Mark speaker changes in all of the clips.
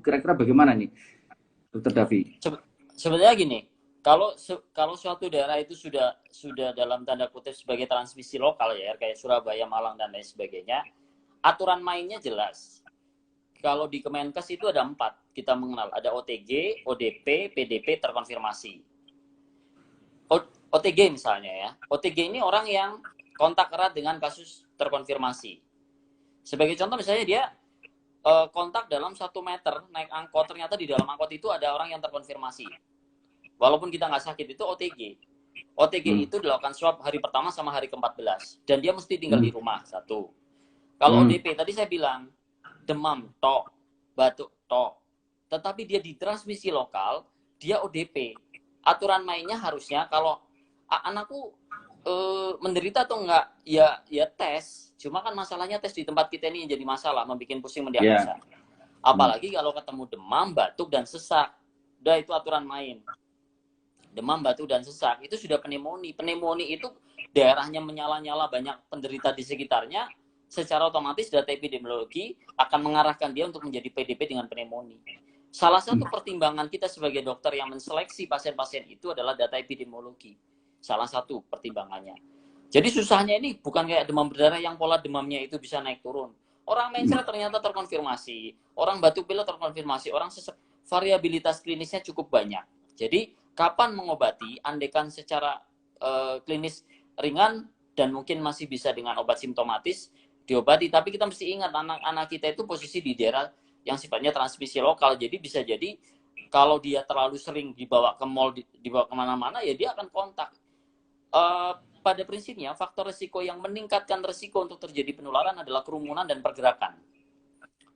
Speaker 1: kira-kira bagaimana nih, Dokter Davi?
Speaker 2: Sebenarnya gini, kalau suatu daerah itu sudah dalam tanda kutip sebagai transmisi lokal ya, kayak Surabaya, Malang dan lain sebagainya, aturan mainnya jelas. Kalau di Kemenkes itu ada 4 kita mengenal, ada OTG, ODP, PDP, terkonfirmasi. OTG misalnya ya, OTG ini orang yang kontak erat dengan kasus terkonfirmasi. Sebagai contoh misalnya dia kontak dalam 1 meter naik angkot, ternyata di dalam angkot itu ada orang yang terkonfirmasi. Walaupun kita nggak sakit, itu OTG. OTG itu dilakukan swab hari pertama sama hari ke-14 dan dia mesti tinggal di rumah. 1. Kalau ODP tadi saya bilang demam tok, batuk tok, tetapi dia di transmisi lokal, dia ODP. Aturan mainnya harusnya kalau anakku menderita atau enggak, ya tes. Cuma kan masalahnya tes di tempat kita ini yang jadi masalah, membuat pusing mendiagnosa. Apalagi kalau ketemu demam, batuk, dan sesak. Udah, itu aturan main. Demam, batuk, dan sesak, itu sudah pneumonia. Pneumonia itu daerahnya menyala-nyala, banyak penderita di sekitarnya, secara otomatis data epidemiologi akan mengarahkan dia untuk menjadi PDP dengan pneumonia. Salah satu pertimbangan kita sebagai dokter yang menseleksi pasien-pasien itu adalah data epidemiologi. Salah satu pertimbangannya. Jadi susahnya ini bukan kayak demam berdarah yang pola demamnya itu bisa naik turun. Orang mencret ternyata terkonfirmasi, orang batuk pilek terkonfirmasi, orang sesak, variabilitas klinisnya cukup banyak. Jadi kapan mengobati, andekan secara klinis ringan dan mungkin masih bisa dengan obat simptomatis diobati, tapi kita mesti ingat anak-anak kita itu posisi di daerah yang sifatnya transmisi lokal, jadi bisa jadi kalau dia terlalu sering dibawa ke mall, dibawa kemana-mana, ya dia akan kontak. Pada prinsipnya faktor resiko yang meningkatkan resiko untuk terjadi penularan adalah kerumunan dan pergerakan.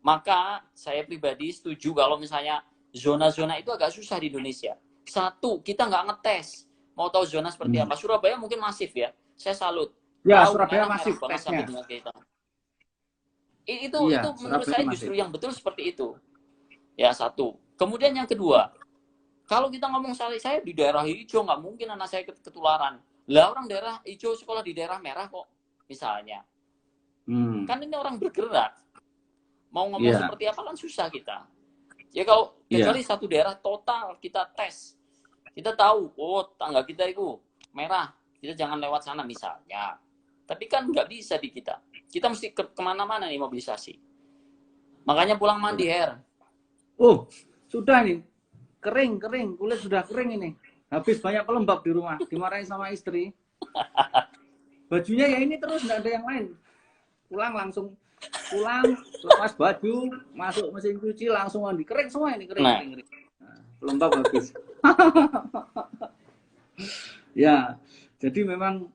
Speaker 2: Maka saya pribadi setuju kalau misalnya zona-zona itu agak susah di Indonesia. 1, kita nggak ngetes. Mau tahu zona seperti apa? Surabaya mungkin masif ya. Saya salut.
Speaker 1: Ya,
Speaker 2: tahu
Speaker 1: Surabaya masif tesnya.
Speaker 2: Itu menurut saya justru yang betul seperti itu. Ya, 1. Kemudian yang kedua, kalau kita ngomong saya di daerah hijau, nggak mungkin anak saya ketularan. Lah, orang daerah hijau sekolah di daerah merah kok, misalnya. Kan ini orang bergerak. Mau ngomong seperti apa kan susah kita. Ya kalau kecuali satu daerah total kita tes. Kita tahu, oh tangga kita itu merah, kita jangan lewat sana misalnya. Tapi kan nggak bisa di kita. Kita mesti kemana-mana nih mobilisasi. Makanya pulang mandi, Her.
Speaker 1: Oh, sudah nih. Kering, kulit sudah kering ini. Habis banyak pelembab di rumah, dimarahin sama istri. Bajunya ya ini terus, nggak ada yang lain. Pulang, lepas baju, masuk mesin cuci, langsung mandi. Kering semua ini, kering. Nah, pelembab habis. Ya, jadi memang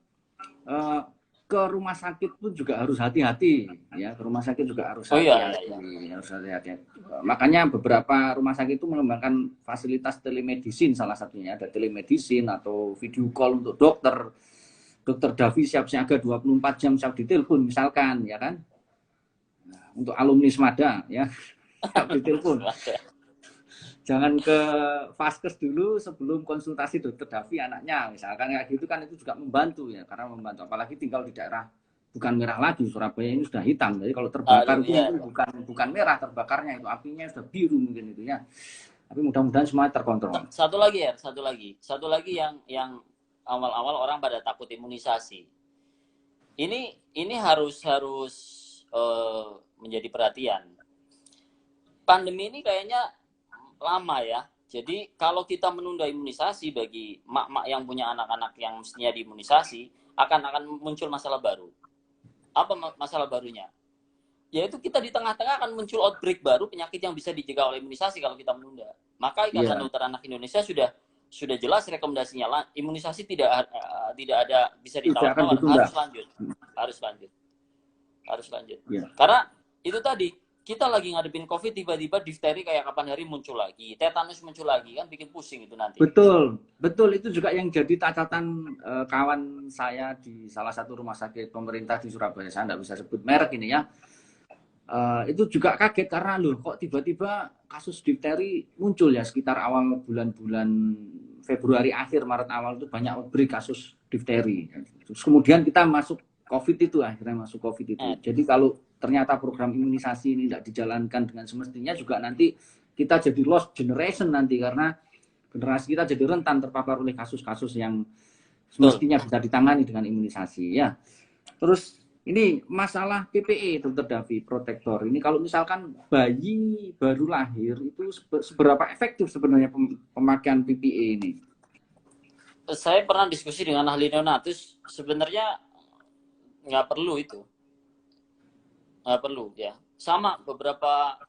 Speaker 1: ke rumah sakit pun juga harus hati-hati, ya. Ke rumah sakit juga harus hati-hati. Harus hati-hati. Makanya beberapa rumah sakit itu mengembangkan fasilitas telemedicine, salah satunya ada telemedicine atau video call untuk dokter. Dokter Davi siap siaga 24 jam siap ditelepon misalkan, ya kan? Nah, untuk alumni Smada, ya, siap ditelepon. Jangan ke Vaskes dulu sebelum konsultasi dokter Davi anaknya, misalkan kayak gitu kan, itu juga membantu ya, karena membantu. Apalagi tinggal di daerah bukan merah lagi, Surabaya ini sudah hitam. Jadi kalau terbakar itu bukan merah terbakarnya, itu apinya sudah biru mungkin itu ya. Tapi mudah-mudahan semua terkontrol.
Speaker 2: Satu lagi yang awal-awal orang pada takut imunisasi. Ini harus menjadi perhatian. Pandemi ini kayaknya lama ya. Jadi kalau kita menunda imunisasi bagi mak-mak yang punya anak-anak yang mestinya diimunisasi, akan muncul masalah baru. Apa masalah barunya? Yaitu kita di tengah-tengah akan muncul outbreak baru, penyakit yang bisa dicegah oleh imunisasi kalau kita menunda. Maka Ikatan Dokter Anak Indonesia sudah jelas rekomendasinya, imunisasi tidak ada bisa ditawar-tawar, harus lanjut. Karena itu tadi, kita lagi ngadepin COVID, tiba-tiba difteri kayak kapan hari muncul lagi, tetanus muncul lagi, kan bikin pusing itu nanti.
Speaker 1: Betul, itu juga yang jadi catatan kawan saya di salah satu rumah sakit pemerintah di Surabaya, saya nggak bisa sebut merek ini ya. Itu juga kaget karena loh kok tiba-tiba kasus difteri muncul ya, sekitar awal bulan-bulan Februari akhir Maret awal itu banyak outbreak kasus difteri. Terus kemudian kita masuk COVID itu, akhirnya masuk COVID itu. Jadi kalau ternyata program imunisasi ini tidak dijalankan dengan semestinya, juga nanti kita jadi lost generation nanti, karena generasi kita jadi rentan terpapar oleh kasus-kasus yang semestinya bisa ditangani dengan imunisasi ya. Terus ini masalah PPE, Dokter Davi, protektor. Ini kalau misalkan bayi baru lahir itu seberapa efektif sebenarnya pemakaian PPE ini?
Speaker 2: Saya pernah diskusi dengan ahli neonatus, sebenarnya nggak perlu itu. Nggak perlu ya. Sama beberapa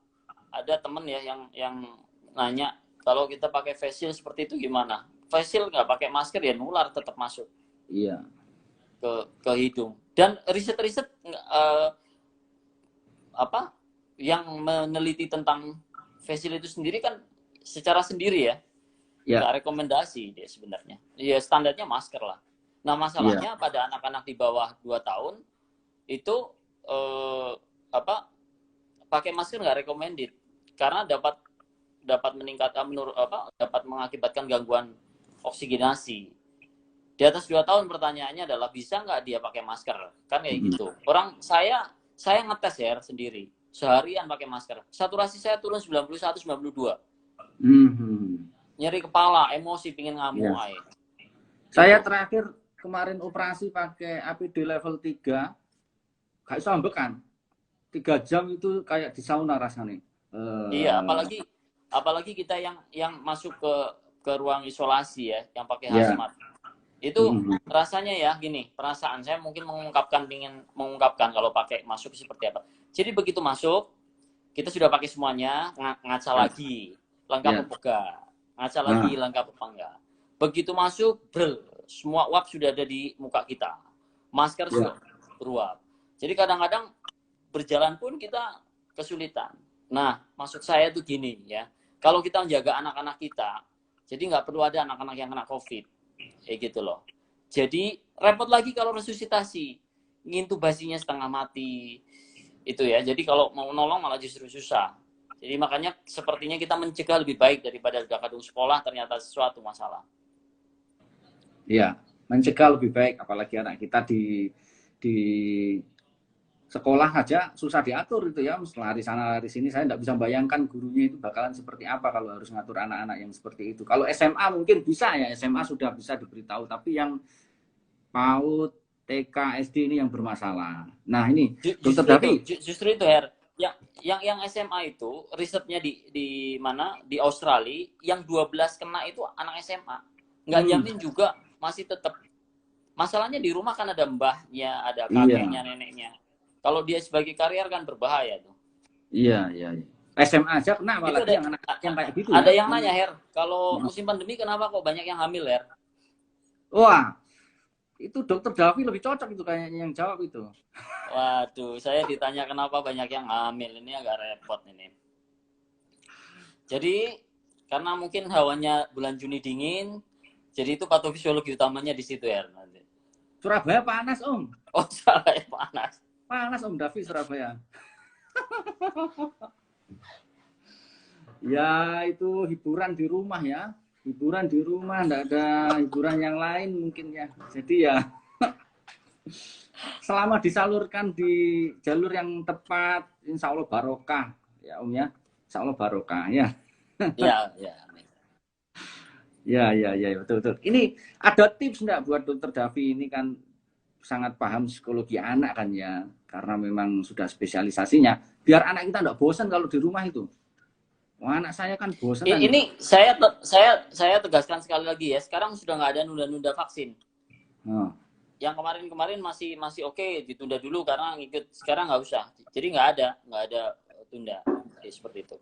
Speaker 2: ada temen ya yang nanya kalau kita pakai face shield seperti itu gimana? Face shield nggak pakai masker ya nular tetap masuk.
Speaker 1: Iya.
Speaker 2: Ke hidung. Dan riset-riset apa yang meneliti tentang face shield itu sendiri kan secara sendiri ya. Nggak rekomendasi dia sebenarnya. Ya standarnya masker lah. Nah masalahnya pada anak-anak di bawah 2 tahun itu pakai masker nggak recommended karena dapat meningkatkan dapat mengakibatkan gangguan oksigenasi. Di atas 2 tahun pertanyaannya adalah bisa nggak dia pakai masker? Kan kayak gitu. Orang saya ngetes ya sendiri. Seharian pakai masker. Saturasi saya turun 91 92. Nyeri kepala, emosi, pingin ngamuk aja.
Speaker 1: Saya terakhir kemarin operasi pakai APD level 3. Gak bisa ambekan. 3 jam itu kayak di sauna rasanya.
Speaker 2: Iya, apalagi kita yang masuk ke ruang isolasi ya, yang pakai hazmat. Itu rasanya ya gini, perasaan saya mungkin ingin mengungkapkan kalau pakai masuk seperti apa. Jadi begitu masuk, kita sudah pakai semuanya, ngaca lagi, lengkap apa enggak? Ngaca lagi, lengkap apa enggak? Begitu masuk, semua uap sudah ada di muka kita. Masker sudah beruap. Jadi kadang-kadang berjalan pun kita kesulitan. Nah, maksud saya tuh gini ya, kalau kita menjaga anak-anak kita, jadi nggak perlu ada anak-anak yang kena COVID, kayak gitu loh. Jadi repot lagi kalau resusitasi, ngintubasinya setengah mati, itu ya. Jadi kalau mau nolong malah justru susah. Jadi makanya sepertinya kita mencegah lebih baik daripada udah kadung sekolah ternyata sesuatu masalah.
Speaker 1: Iya, mencegah lebih baik, apalagi anak kita di sekolah aja susah diatur itu ya, lari sana lari sini. Saya tidak bisa bayangkan gurunya itu bakalan seperti apa kalau harus ngatur anak-anak yang seperti itu. Kalau SMA mungkin bisa ya, SMA sudah bisa diberitahu, tapi yang PAUD, TK, SD ini yang bermasalah. Nah ini, Dokter Davi.
Speaker 2: Justru itu Her, yang SMA itu risetnya di mana di Australia, yang 12 kena itu anak SMA, nggak jamin juga masih tetap. Masalahnya di rumah kan ada mbahnya, ada kakeknya, neneknya. Kalau dia sebagai karier kan berbahaya tuh.
Speaker 1: Iya. SMA aja kena malah yang anak yang kayak gitu.
Speaker 2: Ada yang nanya Her, kalau musim pandemi kenapa kok banyak yang hamil Her?
Speaker 1: Wah, itu Dokter Davi lebih cocok itu kayaknya yang jawab itu.
Speaker 2: Waduh, saya ditanya kenapa banyak yang hamil, ini agak repot ini. Jadi karena mungkin hawanya bulan Juni dingin, jadi itu patofisiologi utamanya di situ ya nanti.
Speaker 1: Surabaya panas Om.
Speaker 2: Oh Surabaya panas.
Speaker 1: Panas Om Davi Surabaya. Ya itu hiburan di rumah ya. Hiburan di rumah, enggak ada hiburan yang lain mungkin ya. Jadi ya selama disalurkan di jalur yang tepat, insya Allah barokah ya Om ya. Insya Allah barokah ya. Ya, betul. Ini ada tips enggak buat Dokter Davi ini kan sangat paham psikologi anak kan ya, karena memang sudah spesialisasinya, biar anak kita enggak bosan kalau di rumah itu. Wah, anak saya kan bosan.
Speaker 2: Ini saya tegaskan sekali lagi ya, sekarang sudah nggak ada nunda-nunda vaksin. Yang kemarin masih oke, ditunda dulu karena ngikut, sekarang nggak usah. Jadi nggak ada tunda seperti itu.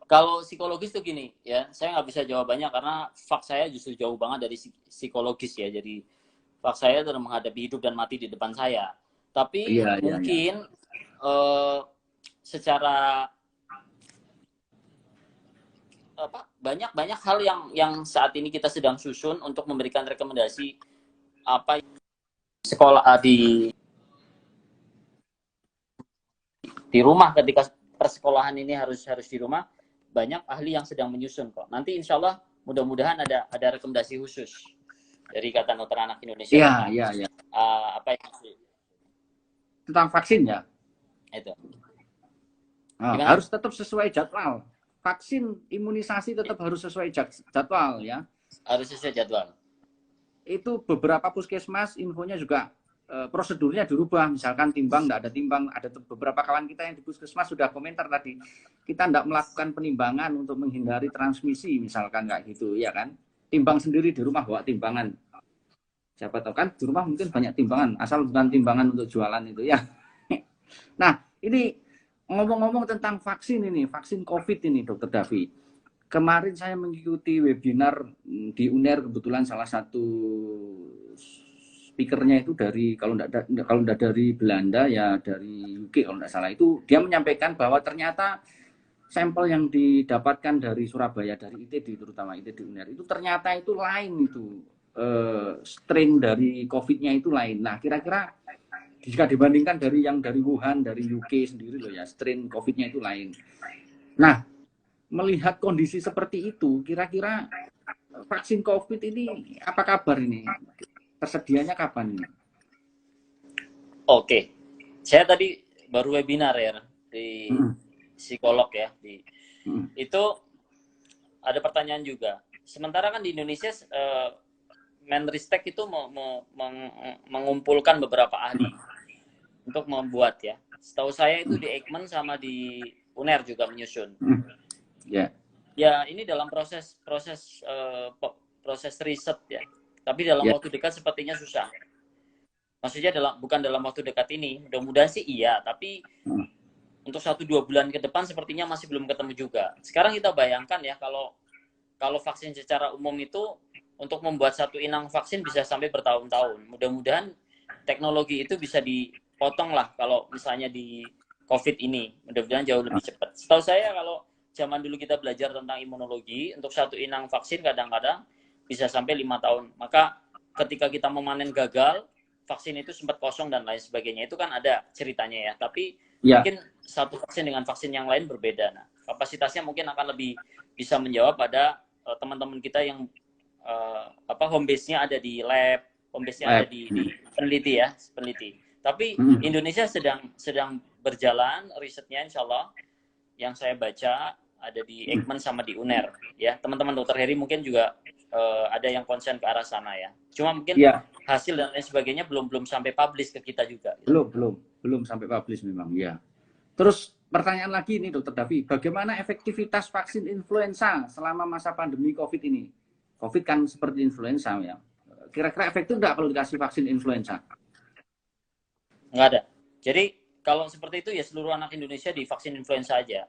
Speaker 2: Kalau psikologis tuh gini ya, saya nggak bisa jawabannya karena fak saya justru jauh banget dari psikologis ya. Jadi fak saya sudah menghadapi hidup dan mati di depan saya. Tapi mungkin secara banyak hal yang saat ini kita sedang susun untuk memberikan rekomendasi apa sekolah di rumah, ketika persekolahan ini harus di rumah. Banyak ahli yang sedang menyusun kok. Nanti insya Allah mudah-mudahan ada rekomendasi khusus dari Ikatan Dokter Anak Indonesia.
Speaker 1: Iya.
Speaker 2: Apa yang
Speaker 1: tentang vaksin ya?
Speaker 2: Itu.
Speaker 1: Harus tetap sesuai jadwal. vaksin imunisasi tetap harus sesuai jadwal ya.
Speaker 2: Harus sesuai jadwal.
Speaker 1: Itu beberapa puskesmas infonya juga prosedurnya dirubah, misalkan timbang, tidak ada timbang. Ada beberapa kawan kita yang di puskesmas sudah komentar tadi, kita tidak melakukan penimbangan untuk menghindari transmisi, misalkan kayak gitu, ya kan? Timbang sendiri di rumah, bawa timbangan. Siapa tahu kan di rumah mungkin banyak timbangan, asal bukan timbangan untuk jualan itu ya. Nah, ini ngomong-ngomong tentang vaksin ini, vaksin COVID ini, Dokter Davi. Kemarin saya mengikuti webinar di UNER, kebetulan salah satu speakernya itu dari kalau tidak dari Belanda ya dari UK kalau tidak salah, itu dia menyampaikan bahwa ternyata sampel yang didapatkan dari Surabaya, dari ITD, terutama ITD UNER itu ternyata itu lain, itu strain dari COVID-nya itu lain. Nah, kira-kira jika dibandingkan dari yang dari Wuhan, dari UK sendiri loh ya, strain COVID-nya itu lain. Nah, melihat kondisi seperti itu, kira-kira vaksin COVID ini apa kabar ini? Tersedianya kapan ini?
Speaker 2: Oke, saya tadi baru webinar ya di psikolog ya. Itu ada pertanyaan juga. Sementara kan di Indonesia Menristek itu mengumpulkan beberapa ahli untuk membuat ya. Setahu saya itu di Eijkman sama di UNER juga menyusun. Ya ini dalam proses riset ya. Tapi dalam waktu dekat sepertinya susah. Maksudnya bukan dalam waktu dekat ini. Mudah-mudahan sih iya, tapi untuk 1-2 bulan ke depan sepertinya masih belum ketemu juga. Sekarang kita bayangkan ya, kalau vaksin secara umum itu untuk membuat satu inang vaksin bisa sampai bertahun-tahun. Mudah-mudahan teknologi itu bisa dipotong lah kalau misalnya di COVID ini. Mudah-mudahan jauh lebih cepat. Setahu saya kalau zaman dulu kita belajar tentang imunologi, untuk satu inang vaksin kadang-kadang bisa sampai 5 tahun. Maka ketika kita memanen gagal, vaksin itu sempat kosong dan lain sebagainya. Itu kan ada ceritanya ya. Tapi mungkin satu vaksin dengan vaksin yang lain berbeda. Nah, kapasitasnya mungkin akan lebih bisa menjawab pada teman-teman kita yang home base-nya ada di lab, home base-nya ada di peneliti ya, peneliti. Tapi Indonesia sedang berjalan risetnya, insya Allah. Yang saya baca ada di Eijkman sama di UNER ya. Teman-teman Dokter Heri mungkin juga ada yang konsen ke arah sana ya. Cuma mungkin hasil dan lain sebagainya belum sampai publish ke kita juga.
Speaker 1: Belum sampai publish memang ya. Terus pertanyaan lagi nih Dokter Davi, bagaimana efektivitas vaksin influenza selama masa pandemi COVID ini? COVID kan seperti influenza ya. Kira-kira efektif nggak kalau dikasih vaksin influenza?
Speaker 2: Nggak ada. Jadi kalau seperti itu ya seluruh anak Indonesia divaksin influenza aja.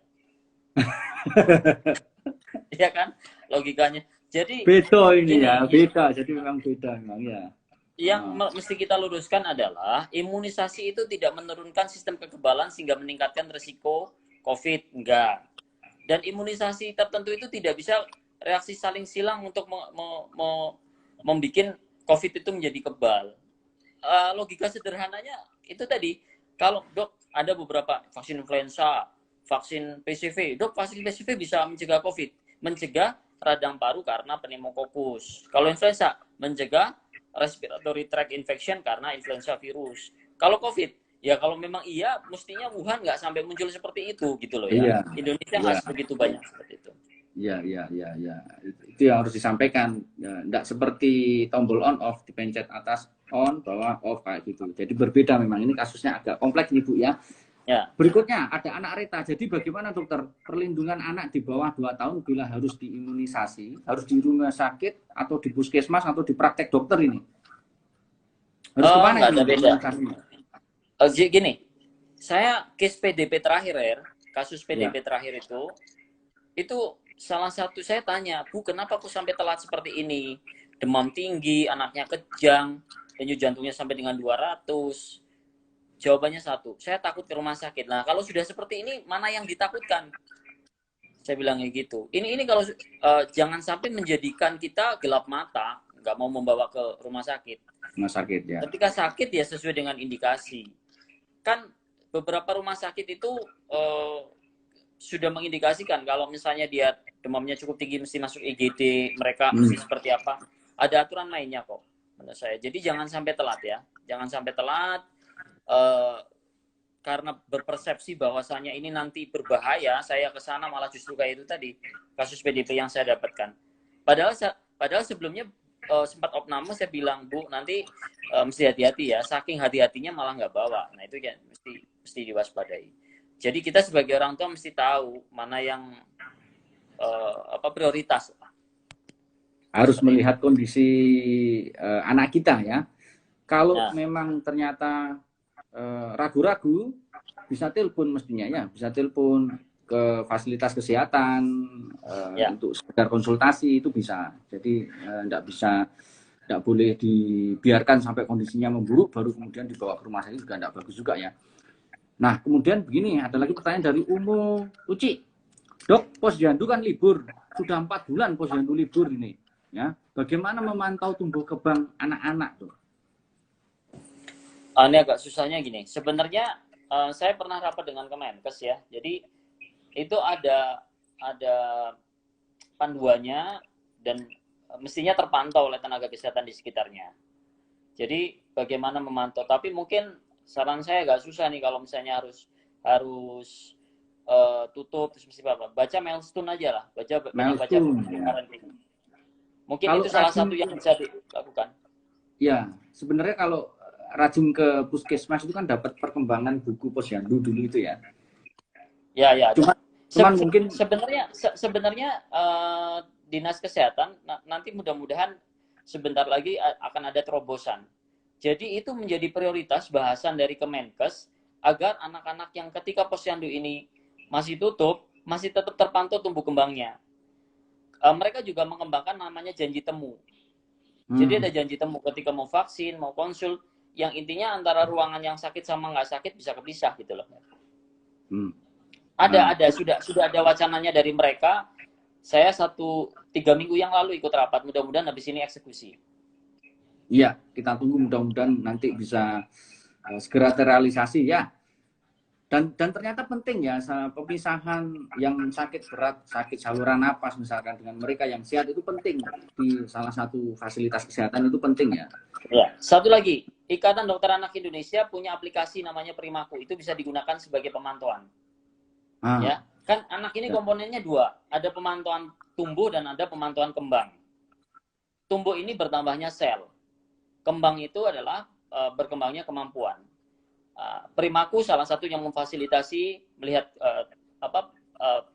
Speaker 2: Iya kan? Logikanya. Jadi
Speaker 1: beda ini ya, beda. Jadi memang beda memang ya.
Speaker 2: Yang mesti kita luruskan adalah imunisasi itu tidak menurunkan sistem kekebalan sehingga meningkatkan risiko COVID, enggak. Dan imunisasi tertentu itu tidak bisa reaksi saling silang untuk membuat COVID itu menjadi kebal. Logika sederhananya itu tadi, kalau dok ada beberapa vaksin influenza, vaksin PCV, dok vaksin PCV bisa mencegah COVID, mencegah radang paru karena pneumokokus. Kalau influenza, mencegah respiratory tract infection karena influenza virus. Kalau COVID, ya kalau memang iya, mestinya Wuhan nggak sampai muncul seperti itu gitu loh ya. Indonesia nggak begitu banyak seperti itu.
Speaker 1: Iya. Itu yang harus disampaikan. Nggak seperti tombol on off, dipencet atas on, bawah off kayak gitu. Jadi berbeda memang. Ini kasusnya agak kompleks nih Bu ya. Berikutnya ada anak reta. Jadi bagaimana dokter perlindungan anak di bawah 2 tahun bila harus diimunisasi, harus di rumah sakit atau di puskesmas atau di praktek dokter ini? Harus kemana ini imunisasinya?
Speaker 2: Gini, saya case PDP terakhir kasus PDP terakhir itu salah satu saya tanya, Bu kenapa aku sampai telat seperti ini? Demam tinggi, anaknya kejang, denyut jantungnya sampai dengan 200. Jawabannya satu, saya takut ke rumah sakit. Nah, kalau sudah seperti ini, mana yang ditakutkan? Saya bilangnya gitu. Ini kalau jangan sampai menjadikan kita gelap mata, nggak mau membawa ke rumah sakit.
Speaker 1: Rumah sakit ya.
Speaker 2: Ketika sakit ya sesuai dengan indikasi. Kan beberapa rumah sakit itu sudah mengindikasikan kalau misalnya dia demamnya cukup tinggi mesti masuk IGD, mereka mesti seperti apa. Ada aturan lainnya kok menurut saya. Jadi jangan sampai telat ya. Jangan sampai telat. karena berpersepsi bahwasanya ini nanti berbahaya, saya ke sana malah justru kayak itu tadi kasus PDP yang saya dapatkan. Padahal sebelumnya sempat opname saya bilang, Bu, nanti mesti hati-hati ya, saking hati-hatinya malah nggak bawa. Nah itu ya mesti diwaspadai. Jadi kita sebagai orang tua mesti tahu mana yang prioritas.
Speaker 1: Harus melihat kondisi anak kita ya. Kalau memang ternyata ragu-ragu, bisa telepon mestinya ya, bisa telepon ke fasilitas kesehatan untuk sekedar konsultasi itu bisa. Jadi tidak boleh dibiarkan sampai kondisinya memburuk baru kemudian dibawa ke rumah sakit, juga tidak bagus juga ya. Nah kemudian begini, ada lagi pertanyaan dari Umu Uci. Dok, Posyandu kan libur, sudah 4 bulan Posyandu libur ini, ya. Bagaimana memantau tumbuh kembang anak-anak tuh?
Speaker 2: Ini agak susahnya gini. Sebenarnya saya pernah rapat dengan Kemenkes ya. Jadi itu ada panduannya dan mestinya terpantau oleh tenaga kesehatan di sekitarnya. Jadi bagaimana memantau? Tapi mungkin saran saya agak susah nih kalau misalnya harus tutup terus mesti apa? Baca milestone aja lah. Baca parenting. Mungkin kalau itu salah satu yang bisa dilakukan.
Speaker 1: Ya, sebenarnya kalau rajin ke puskesmas itu kan dapat perkembangan buku Posyandu dulu itu ya.
Speaker 2: Ya.
Speaker 1: Cuman mungkin
Speaker 2: sebenarnya dinas kesehatan nanti mudah-mudahan sebentar lagi akan ada terobosan. Jadi itu menjadi prioritas bahasan dari Kemenkes agar anak-anak yang ketika Posyandu ini masih tutup masih tetap terpantau tumbuh kembangnya. Mereka juga mengembangkan namanya janji temu. Jadi ada janji temu ketika mau vaksin, mau konsul, yang intinya antara ruangan yang sakit sama nggak sakit bisa kepisah gitu loh. Sudah ada wacananya dari mereka. Saya 3 minggu yang lalu ikut rapat, mudah-mudahan habis ini eksekusi.
Speaker 1: Iya, kita tunggu mudah-mudahan nanti bisa segera terrealisasi ya. Dan ternyata penting ya, pemisahan yang sakit berat, sakit saluran napas misalkan dengan mereka yang sehat itu penting di salah satu fasilitas kesehatan, itu penting ya.
Speaker 2: Ya, satu lagi, Ikatan Dokter Anak Indonesia punya aplikasi namanya Primaku, itu bisa digunakan sebagai pemantauan. Ya, kan anak ini komponennya 2, ada pemantauan tumbuh dan ada pemantauan kembang. Tumbuh ini bertambahnya sel, kembang itu adalah berkembangnya kemampuan. Primaku salah satu yang memfasilitasi melihat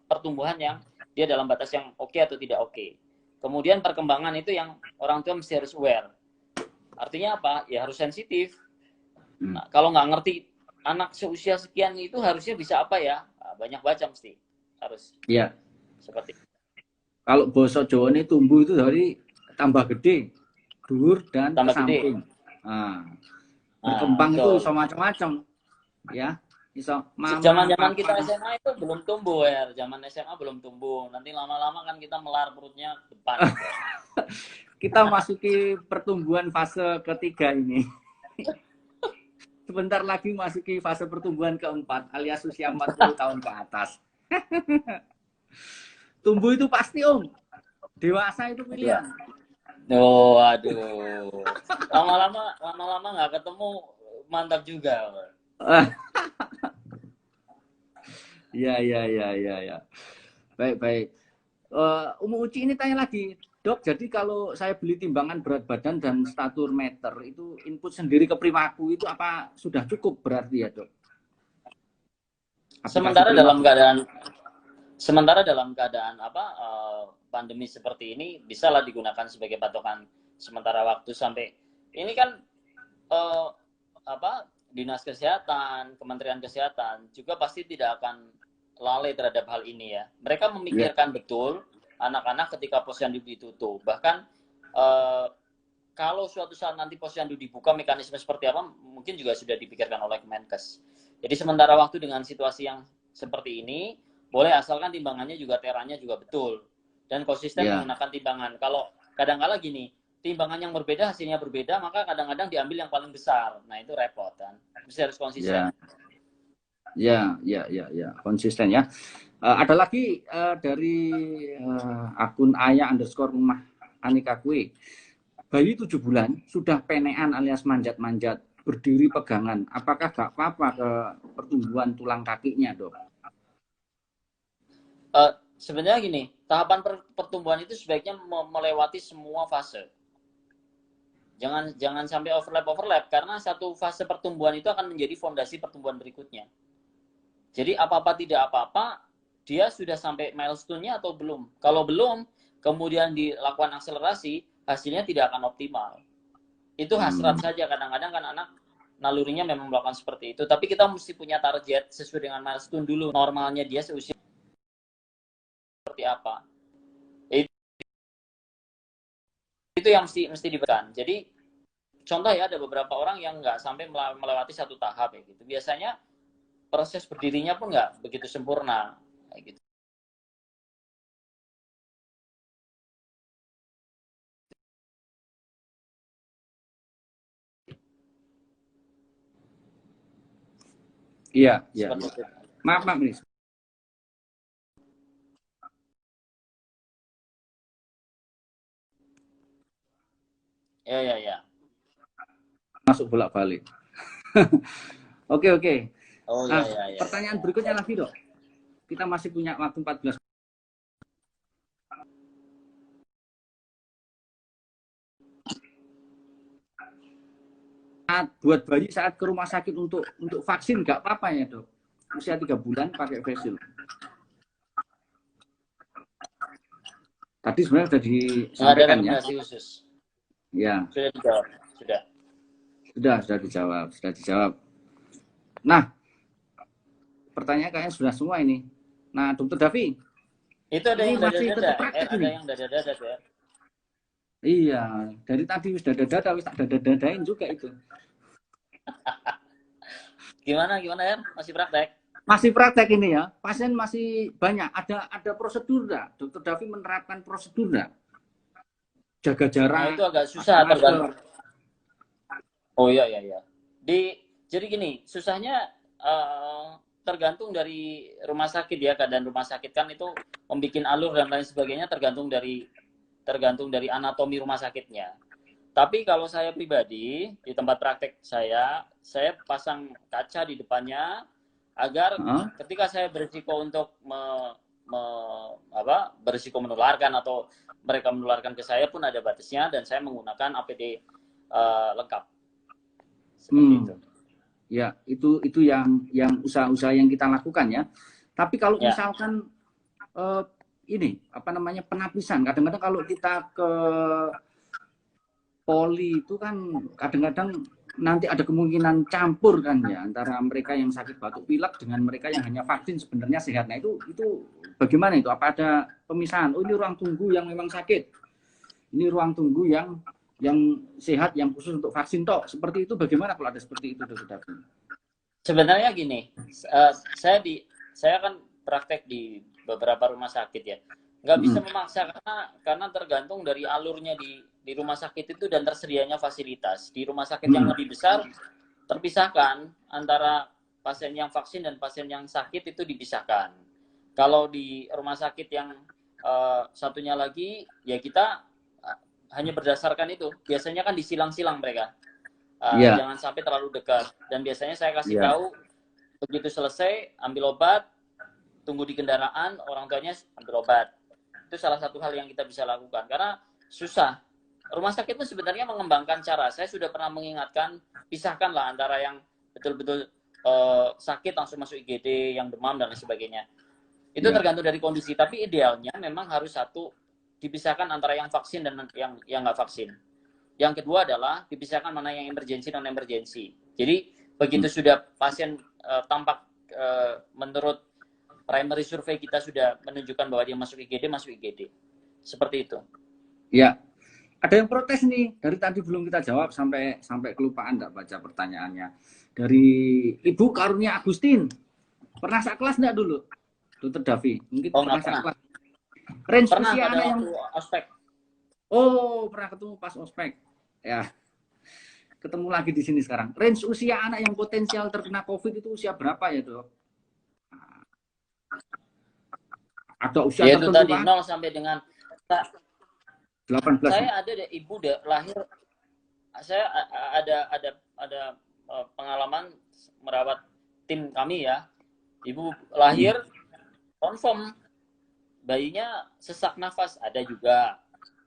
Speaker 2: pertumbuhan yang dia dalam batas yang oke atau tidak oke. Kemudian perkembangan itu yang orang tua mesti harus aware. Artinya apa? Ya harus sensitif. Nah, kalau nggak ngerti anak seusia sekian itu harusnya bisa apa ya? Banyak baca mesti harus.
Speaker 1: Iya.
Speaker 2: Seperti.
Speaker 1: Kalau bahasa Jawa ini tumbuh itu dari tambah gede, dur dan tambah samping. Berkembang itu bisa macam-macam, ya. Bisa
Speaker 2: zaman kita SMA itu belum tumbuh ya, zaman SMA belum tumbuh. Nanti lama-lama kan kita melar perutnya ke depan.
Speaker 1: Kita masuki pertumbuhan fase ketiga ini. Sebentar lagi masuki fase pertumbuhan keempat, alias usia 40 tahun ke atas. Tumbuh itu pasti, Om. Dewasa itu pilihan.
Speaker 2: Oh, aduh. Lama-lama nggak ketemu, mantap juga.
Speaker 1: Ya. Baik. Umu Uci ini tanya lagi, Dok, jadi kalau saya beli timbangan berat badan dan statur meter, itu input sendiri ke Primaku itu apa sudah cukup berarti ya, Dok?
Speaker 2: Sementara dalam keadaan pandemi seperti ini bisalah digunakan sebagai patokan sementara waktu sampai ini kan Dinas Kesehatan, Kementerian Kesehatan juga pasti tidak akan lalai terhadap hal ini ya. Mereka memikirkan betul anak-anak ketika Posyandu ditutup. Bahkan kalau suatu saat nanti Posyandu dibuka, mekanisme seperti apa mungkin juga sudah dipikirkan oleh Kemenkes. Jadi sementara waktu dengan situasi yang seperti ini, boleh asalkan timbangannya juga teranya juga betul dan konsisten menggunakan timbangan. Kalau kadang-kala gini, timbangan yang berbeda hasilnya berbeda, maka kadang-kadang diambil yang paling besar. Nah itu repot kan. Mesti harus konsisten.
Speaker 1: Ya, konsisten ya. Ada lagi dari akun @aya_rumah Anika Kue. Bayi 7 bulan sudah penean alias manjat-manjat berdiri pegangan, apakah nggak apa-apa ke pertumbuhan tulang kakinya, Dok?
Speaker 2: Sebenarnya gini, tahapan pertumbuhan itu sebaiknya melewati semua fase. Jangan sampai overlap karena satu fase pertumbuhan itu akan menjadi fondasi pertumbuhan berikutnya. Jadi apa-apa tidak apa-apa, dia sudah sampai milestone-nya atau belum. Kalau belum, kemudian dilakukan akselerasi, hasilnya tidak akan optimal. Itu hasrat saja, kadang-kadang kan anak nalurinya memang melakukan seperti itu. Tapi kita mesti punya target sesuai dengan milestone dulu. Normalnya dia seusia seperti apa. Itu yang mesti diberikan. Jadi contoh ya, ada beberapa orang yang nggak sampai melewati satu tahap ya gitu. Biasanya proses berdirinya pun nggak begitu sempurna kayak gitu.
Speaker 1: Iya, iya. Maaf nih.
Speaker 2: Ya.
Speaker 1: Masuk bolak-balik. Oke.
Speaker 2: Oh
Speaker 1: nah,
Speaker 2: ya.
Speaker 1: Pertanyaan berikutnya lagi, Dok. Kita masih punya waktu 14. Buat bayi saat ke rumah sakit untuk vaksin nggak apa-apa ya, Dok? Usia 3 bulan pakai face shield. Tadi sebenarnya sudah disampaikan ya.
Speaker 2: Khusus.
Speaker 1: Ya.
Speaker 2: Sudah dijawab.
Speaker 1: Sudah dijawab. Nah, pertanyaan kayaknya sudah semua ini. Nah, Dokter Davi.
Speaker 2: Itu ada yang dada-dada ya.
Speaker 1: Iya, dari tadi sudah dada-dadain juga itu.
Speaker 2: Gimana ya? Masih praktek?
Speaker 1: Masih praktek ini ya. Pasien masih banyak. Ada prosedur enggak? Dokter Davi menerapkan prosedur enggak? Jaga jarak.
Speaker 2: Nah, itu agak susah tergantung. Oh iya. Jadi gini, susahnya tergantung dari rumah sakit ya, keadaan rumah sakit kan itu membuat alur dan lain sebagainya tergantung dari anatomi rumah sakitnya. Tapi kalau saya pribadi di tempat praktek saya pasang kaca di depannya agar ketika saya berisiko untuk berisiko menularkan atau mereka menularkan ke saya pun ada batasnya, dan saya menggunakan APD lengkap. Seperti itu.
Speaker 1: Ya, itu yang usaha-usaha yang kita lakukan ya. Tapi kalau misalkan penapisan, kadang-kadang kalau kita ke poli itu kan kadang-kadang nanti ada kemungkinan campur kan ya antara mereka yang sakit batuk pilek dengan mereka yang hanya vaksin sebenarnya sehat. Nah itu bagaimana itu? Apa ada pemisahan? Oh, ini ruang tunggu yang memang sakit, ini ruang tunggu yang sehat yang khusus untuk vaksin toh. Seperti itu bagaimana kalau ada seperti itu, Dokter Davi?
Speaker 2: Sebenarnya gini, saya kan praktek di beberapa rumah sakit ya. Nggak bisa memaksa karena tergantung dari alurnya di rumah sakit itu dan tersedianya fasilitas. Di rumah sakit yang lebih besar terpisahkan antara pasien yang vaksin dan pasien yang sakit, itu dipisahkan. Kalau di rumah sakit yang satunya lagi ya kita hanya berdasarkan itu. Biasanya kan disilang-silang mereka. Jangan sampai terlalu dekat. Dan biasanya saya kasih tahu begitu selesai ambil obat, tunggu di kendaraan, orang tuanya ambil obat. Itu salah satu hal yang kita bisa lakukan karena susah. Rumah sakit itu sebenarnya mengembangkan cara. Saya sudah pernah mengingatkan, pisahkanlah antara yang betul-betul sakit langsung masuk IGD, yang demam dan lain sebagainya. Itu tergantung dari kondisi, tapi idealnya memang harus dipisahkan antara yang vaksin dan yang nggak vaksin. Yang kedua adalah dipisahkan mana yang emergensi dan non-emergensi. Jadi begitu sudah pasien tampak menurut primary survey kita sudah menunjukkan bahwa dia masuk IGD. Seperti itu.
Speaker 1: Ya. Ada yang protes nih, dari tadi belum kita jawab sampai kelupaan enggak baca pertanyaannya. Dari Ibu Karunia Agustin. Pernah sekelas enggak dulu? Dokter Davi, mungkin pernah sekelas. Range usia anak yang
Speaker 2: ospek.
Speaker 1: Oh, pernah ketemu pas ospek. Ya. Ketemu lagi di sini sekarang. Range usia anak yang potensial terkena COVID itu usia berapa ya, Dok? Ada usia
Speaker 2: tertentu tadi kan? 0 sampai dengan
Speaker 1: 18.
Speaker 2: Saya ada ibu lahir. Saya ada pengalaman merawat tim kami ya. Ibu lahir confirm bayinya sesak nafas, ada juga.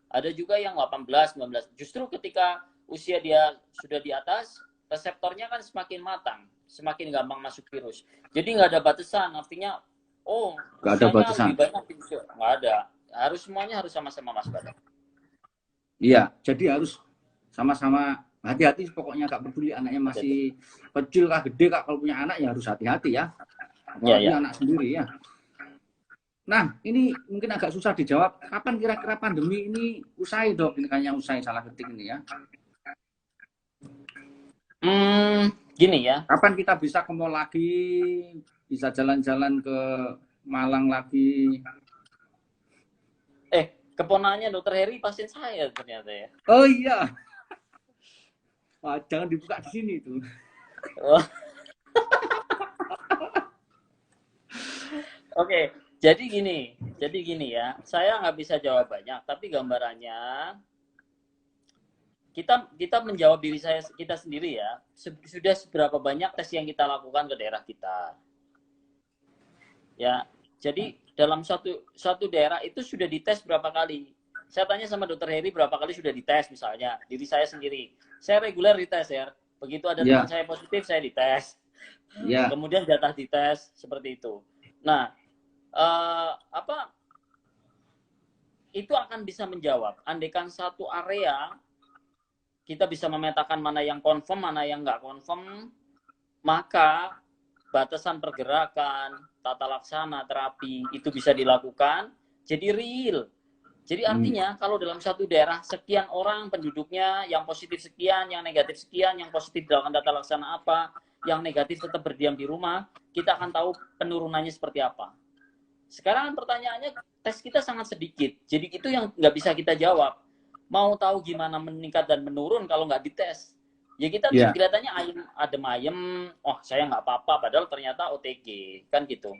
Speaker 2: Ada juga yang 18, 19. Justru ketika usia dia sudah di atas, reseptornya kan semakin matang, semakin gampang masuk virus. Jadi nggak ada batasan, artinya
Speaker 1: nggak ada batasan.
Speaker 2: Lebih banyak virus. Nggak ada. Semuanya harus sama-sama waspada.
Speaker 1: Iya, jadi harus sama-sama hati-hati, pokoknya nggak peduli anaknya masih kecil kah gede kak, kalau punya anak ya harus hati-hati ya. Apalagi anak sendiri ya. Nah, ini mungkin agak susah dijawab. Kapan kira-kira pandemi ini usai, Dok? Ini kayaknya usai, salah ketik ini ya.
Speaker 2: Gini ya.
Speaker 1: Kapan kita bisa ke mall lagi, bisa jalan-jalan ke Malang lagi?
Speaker 2: Keponakannya Dokter Heri pasien saya ternyata ya.
Speaker 1: Oh iya. Wah, jangan dibuka di sini tuh.
Speaker 2: Oke. Jadi gini ya, saya nggak bisa jawab banyak, tapi gambarannya kita menjawab diri kita sendiri ya. Sudah seberapa banyak tes yang kita lakukan ke daerah kita, ya. Jadi dalam satu daerah itu sudah dites berapa kali? Saya tanya sama Dokter Heri berapa kali sudah dites, misalnya diri saya sendiri. Saya reguler dites ya. Begitu ada teman saya positif, saya dites. Kemudian jatah dites seperti itu. Nah. Itu akan bisa menjawab. Andaikan satu area kita bisa memetakan mana yang confirm, mana yang nggak confirm, maka batasan pergerakan, tata laksana, terapi itu bisa dilakukan jadi real. Jadi artinya kalau dalam satu daerah sekian orang penduduknya, yang positif sekian, yang negatif sekian, yang positif dilakukan tata laksana apa, yang negatif tetap berdiam di rumah, kita akan tahu penurunannya seperti apa. Sekarang pertanyaannya, tes kita sangat sedikit. Jadi itu yang nggak bisa kita jawab. Mau tahu gimana meningkat dan menurun kalau nggak dites. Ya kita kelihatannya adem ayem, saya nggak apa-apa, padahal ternyata OTG, kan gitu.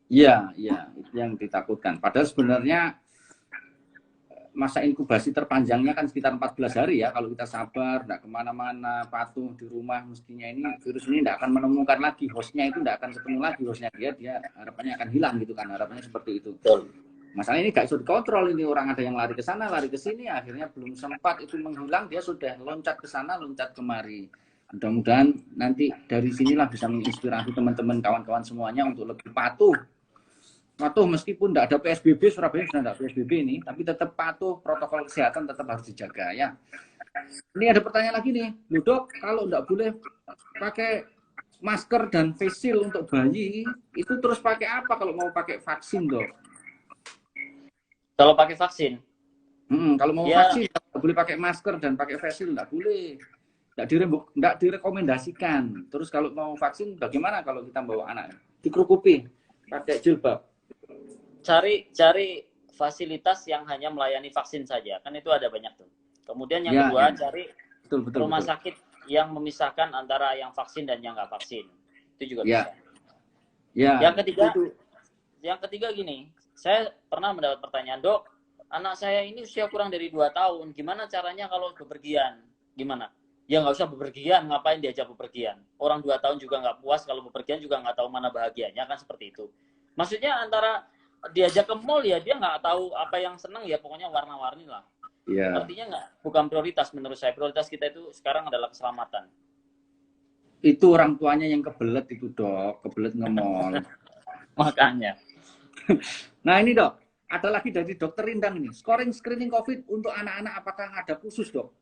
Speaker 1: Iya, itu yang ditakutkan. Padahal sebenarnya masa inkubasi terpanjangnya kan sekitar 14 hari ya, kalau kita sabar, nggak kemana-mana, patuh di rumah, mestinya ini virus ini nggak akan menemukan lagi hostnya, itu nggak akan ketemu lagi hostnya, dia harapannya akan hilang gitu kan, harapannya seperti itu. Masalah ini nggak bisa dikontrol, ini orang ada yang lari ke sana, lari ke sini, akhirnya belum sempat itu menghilang, dia sudah loncat ke sana, loncat kemari. Mudah-mudahan nanti dari sinilah bisa menginspirasi teman-teman, kawan-kawan semuanya untuk lebih patuh meskipun tidak ada PSBB, Surabaya sudah tidak PSBB ini, tapi tetap patuh, protokol kesehatan tetap harus dijaga ya. Ini ada pertanyaan lagi nih, Dok, kalau tidak boleh pakai masker dan face shield untuk bayi, itu terus pakai apa kalau mau pakai vaksin, Dok?
Speaker 2: Kalau pakai vaksin?
Speaker 1: Kalau mau vaksin, tidak boleh pakai masker dan pakai face shield, tidak boleh. Tidak direkomendasikan. Terus kalau mau vaksin, bagaimana kalau kita bawa anak? Dikerukupi, pakai jilbab.
Speaker 2: Cari fasilitas yang hanya melayani vaksin saja, kan itu ada banyak tuh. Kemudian yang kedua, cari rumah sakit yang memisahkan antara yang vaksin dan yang nggak vaksin, itu juga bisa. Yang ketiga gini, saya pernah mendapat pertanyaan, Dok, anak saya ini usia kurang dari 2 tahun, gimana caranya kalau bepergian? Gimana? Ya nggak usah bepergian, ngapain diajak bepergian? Orang 2 tahun juga nggak puas, kalau bepergian juga nggak tahu mana bahagianya, kan seperti itu. Maksudnya antara diajak ke mall ya dia nggak tahu apa yang senang, ya pokoknya warna-warni lah. Artinya bukan prioritas menurut saya. Prioritas kita itu sekarang adalah keselamatan.
Speaker 1: Itu orang tuanya yang kebelet itu, Dok, kebelet nge-mall.
Speaker 2: Makanya.
Speaker 1: Nah ini, Dok, ada lagi dari Dokter Rindang ini. Scoring screening COVID untuk anak-anak apakah ada khusus, Dok?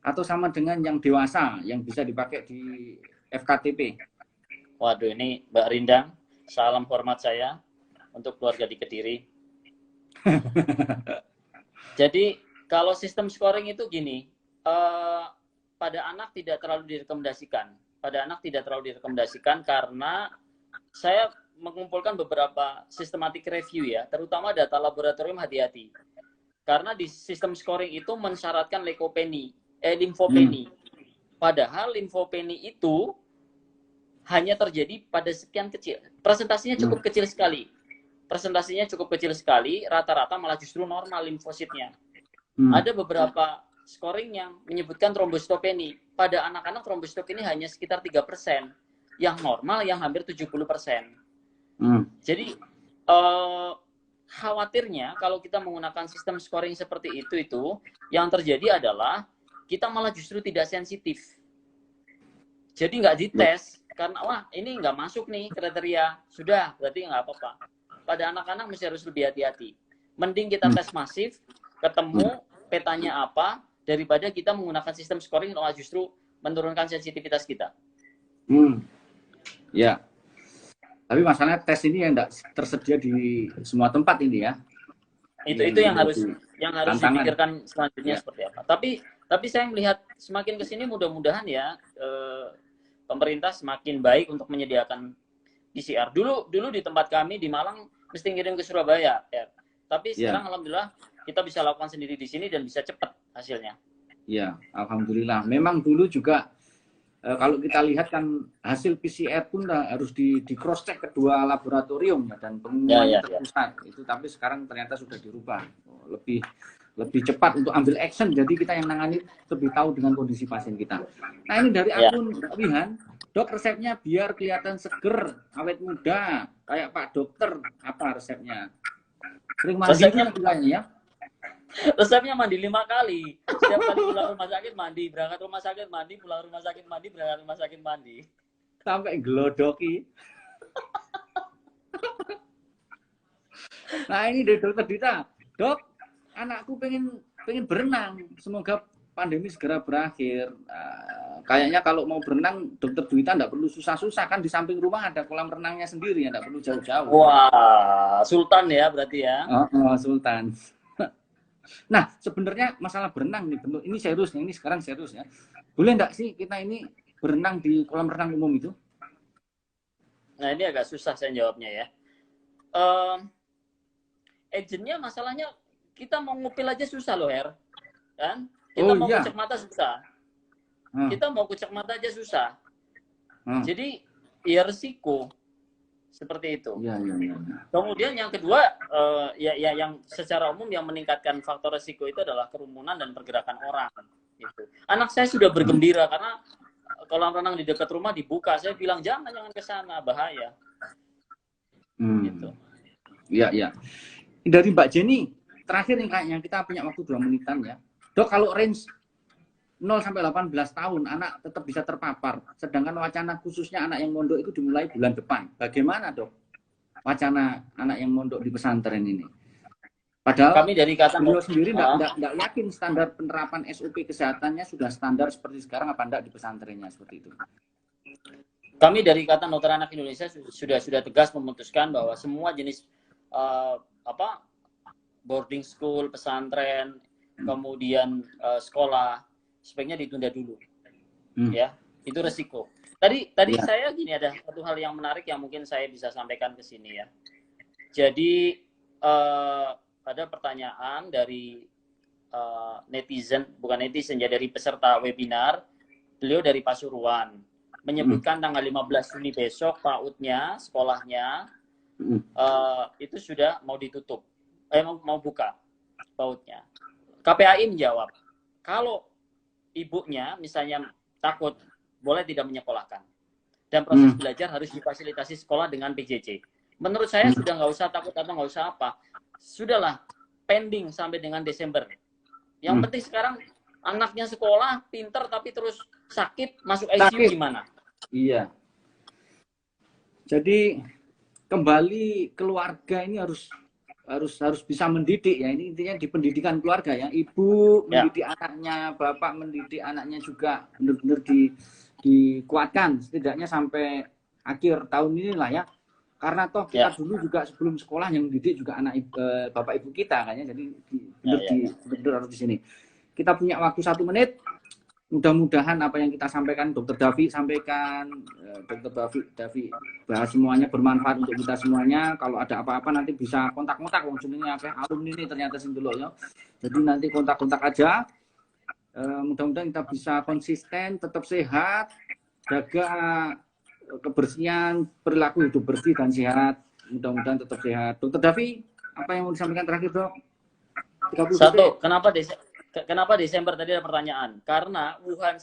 Speaker 1: Atau sama dengan yang dewasa yang bisa dipakai di FKTP?
Speaker 2: Waduh, ini Mbak Rindang, salam hormat saya untuk keluarga di Kediri. Jadi kalau sistem scoring itu gini, pada anak tidak terlalu direkomendasikan karena saya mengumpulkan beberapa systematic review ya, terutama data laboratorium, hati-hati. Karena di sistem scoring itu mensyaratkan limfopeni. Padahal limfopeni itu hanya terjadi pada sekian kecil. Presentasinya cukup kecil sekali. Rata-rata malah justru normal limfositnya. Ada beberapa scoring yang menyebutkan trombositopeni. Pada anak-anak trombositopeni hanya sekitar 3%, yang normal yang hampir 70%. Jadi khawatirnya kalau kita menggunakan sistem scoring seperti itu yang terjadi adalah kita malah justru tidak sensitif. Jadi nggak dites karena wah ini nggak masuk nih kriteria, sudah berarti nggak apa-apa. Pada anak-anak mesti harus lebih hati-hati. Mending kita tes masif, ketemu petanya apa, daripada kita menggunakan sistem scoring malah justru menurunkan sensitivitas kita.
Speaker 1: Ya. Tapi masalahnya tes ini yang tidak tersedia di semua tempat ini ya.
Speaker 2: Itu yang harus dipikirkan selanjutnya seperti apa. Tapi saya melihat semakin ke sini mudah-mudahan ya pemerintah semakin baik untuk menyediakan PCR. Dulu di tempat kami di Malang mesti ngirim ke Surabaya ya. Tapi sekarang alhamdulillah kita bisa lakukan sendiri di sini dan bisa cepat hasilnya. Ya,
Speaker 1: alhamdulillah. Memang dulu juga kalau kita lihat kan hasil PCR pun harus di cross check kedua laboratorium ya, dan pengumuman terpusat itu, tapi sekarang ternyata sudah dirubah lebih cepat untuk ambil action, jadi kita yang nangani lebih tahu dengan kondisi pasien kita. Nah ini dari akun Wihan, dok resepnya biar kelihatan seger, awet muda kayak Pak Dokter, apa resepnya? Sering mandi juga ya?
Speaker 2: Resepnya mandi 5 kali. Setiap kali pulang rumah sakit mandi, berangkat rumah sakit mandi, pulang rumah sakit mandi, berangkat rumah sakit mandi.
Speaker 1: Sampai gelodoki. Nah ini dari Dokter Dita, dok, anakku pengen berenang, semoga pandemi segera berakhir. Kayaknya kalau mau berenang, Dokter Dita nggak perlu susah-susah, kan di samping rumah ada kolam renangnya sendiri, ya nggak perlu jauh-jauh.
Speaker 2: Wah, Sultan ya berarti ya.
Speaker 1: Sultan. Nah, sebenarnya masalah berenang nih, ini serius, ini sekarang serius ya. Boleh nggak sih kita ini berenang di kolam renang umum itu?
Speaker 2: Nah, ini agak susah saya jawabnya ya. Agentnya masalahnya kita mau ngupil aja susah loh, Her. Kan? Kita mau kucek mata susah. Kita mau kucek mata aja susah. Jadi, ya resiko. Seperti itu. Ya. Kemudian yang kedua, yang secara umum yang meningkatkan faktor resiko itu adalah kerumunan dan pergerakan orang. Gitu. Anak saya sudah bergembira karena kolam renang di dekat rumah dibuka. Saya bilang jangan ke sana, bahaya.
Speaker 1: Gitu. Iya. Dari Mbak Jenny, terakhir nih kayaknya kita punya waktu 2 menitan ya. Dok, kalau range 0 sampai 18 tahun anak tetap bisa terpapar, sedangkan wacana khususnya anak yang mondok itu dimulai bulan depan. Bagaimana, Dok? Wacana anak yang mondok di pesantren ini. Padahal kami dari Ikatan beliau sendiri enggak yakin standar penerapan SOP kesehatannya sudah standar seperti sekarang apa enggak di pesantrennya seperti itu.
Speaker 2: Kami dari Ikatan Dokter Anak Indonesia sudah tegas memutuskan bahwa semua jenis boarding school, pesantren, kemudian sekolah sebaiknya ditunda dulu, ya itu resiko. Tadi saya gini, ada satu hal yang menarik yang mungkin saya bisa sampaikan ke sini ya. Jadi ada pertanyaan dari bukan netizen ya, dari peserta webinar, beliau dari Pasuruan, menyebutkan tanggal 15 Juni besok PAUD-nya, sekolahnya itu sudah mau ditutup, mau buka PAUD-nya. KPAI menjawab, kalau ibunya misalnya takut, boleh tidak menyekolahkan. Dan proses belajar harus difasilitasi sekolah dengan PJJ. Menurut saya sudah nggak usah takut atau nggak usah apa. Sudahlah, pending sampai dengan Desember. Yang penting sekarang anaknya sekolah, pinter tapi terus sakit, masuk ICU gimana?
Speaker 1: Iya. Jadi kembali keluarga ini harus bisa mendidik ya, ini intinya di pendidikan keluarga ya, ibu mendidik anaknya, bapak mendidik anaknya juga benar-benar dikuatkan setidaknya sampai akhir tahun inilah ya, karena toh kita dulu juga sebelum sekolah yang mendidik juga anak bapak ibu kita kan ya, jadi benar harus di sini. Kita punya waktu 1 menit, mudah-mudahan apa yang kita sampaikan Dokter Davi sampaikan, Dokter Davi bahas semuanya bermanfaat untuk kita semuanya. Kalau ada apa-apa nanti bisa kontak-kontak, wong jenenge akeh alumni ini ternyata sing delok ya. Jadi nanti kontak-kontak aja. Mudah-mudahan kita bisa konsisten, tetap sehat, jaga kebersihan, perilaku hidup bersih dan sehat. Mudah-mudahan tetap sehat. Dokter Davi, apa yang mau disampaikan terakhir, Dok?
Speaker 2: 1, Kenapa Desember tadi ada pertanyaan? Karena Wuhan